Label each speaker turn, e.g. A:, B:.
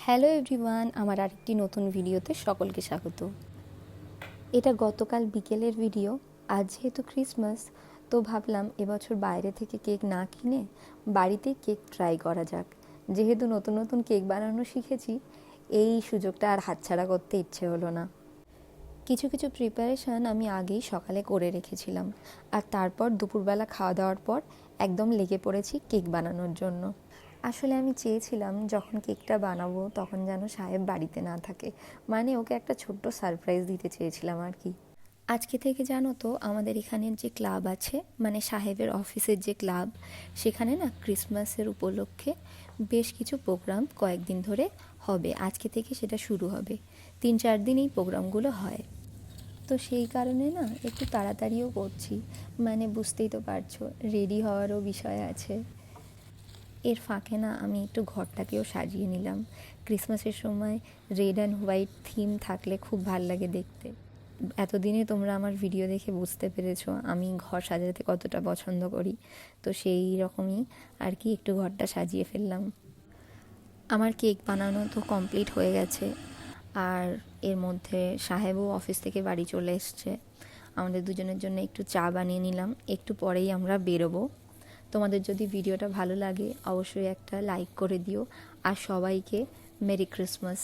A: Hello everyone, আমার আরেকটি নতুন ভিডিওতে সকলকে স্বাগত। এটা গতকাল বিকেলের ভিডিও। আজ যেহেতু ক্রিসমাস, তো ভাবলাম এবছর বাইরে থেকে কেক না কিনে বাড়িতে কেক ট্রাই করা যাক। যেহেতু নতুন নতুন কেক বানানো শিখেছি, এই সুযোগটা আর হাতছাড়া করতে ইচ্ছে হলো না। কিছু কিছু প্রিপারেশান আমি আগেই সকালে করে রেখেছিলাম, আর তারপর দুপুরবেলা খাওয়া দাওয়ার পর একদম লেগে পড়েছি কেক বানানোর জন্য। আসলে আমি চেয়েছিলাম যখন কেকটা বানাবো তখন যেন সাহেব বাড়িতে না থাকে, মানে ওকে একটা ছোট্ট সারপ্রাইজ দিতে চেয়েছিলাম আর কি। আজকে থেকে জানো তো, আমাদের এখানের যে ক্লাব আছে, মানে সাহেবের অফিসের যে ক্লাব, সেখানে না ক্রিসমাসের উপলক্ষে বেশ কিছু প্রোগ্রাম কয়েকদিন ধরে হবে। আজকে থেকে সেটা শুরু হবে, 3-4 দিন এই প্রোগ্রামগুলো হয়। তো সেই কারণে না একটু তাড়াতাড়িও করছি, মানে বুঝতেই তো পারছো, রেডি হওয়ারও বিষয় আছে। এর ফাঁকে না আমি একটু ঘরটাকেও সাজিয়ে নিলাম। ক্রিসমাসের সময় রেড অ্যান্ড হোয়াইট থিম থাকলে খুব ভাল লাগে দেখতে। এতদিনে তোমরা আমার ভিডিও দেখে বুঝতে পেরেছো আমি ঘর সাজাতে কতটা পছন্দ করি। তো সেই রকমই আর কি একটু ঘরটা সাজিয়ে ফেললাম। আমার কেক বানানো তো কমপ্লিট হয়ে গেছে, আর এর মধ্যে সাহেবও অফিস থেকে বাড়ি চলে এসছে। আমাদের দুজনের জন্য একটু চা বানিয়ে নিলাম, একটু পরেই আমরা বেরোবো। তোমাদের যদি ভিডিওটা ভালো লাগে অবশ্যই একটা লাইক করে দিও, আর সবাইকে মেরি ক্রিসমাস।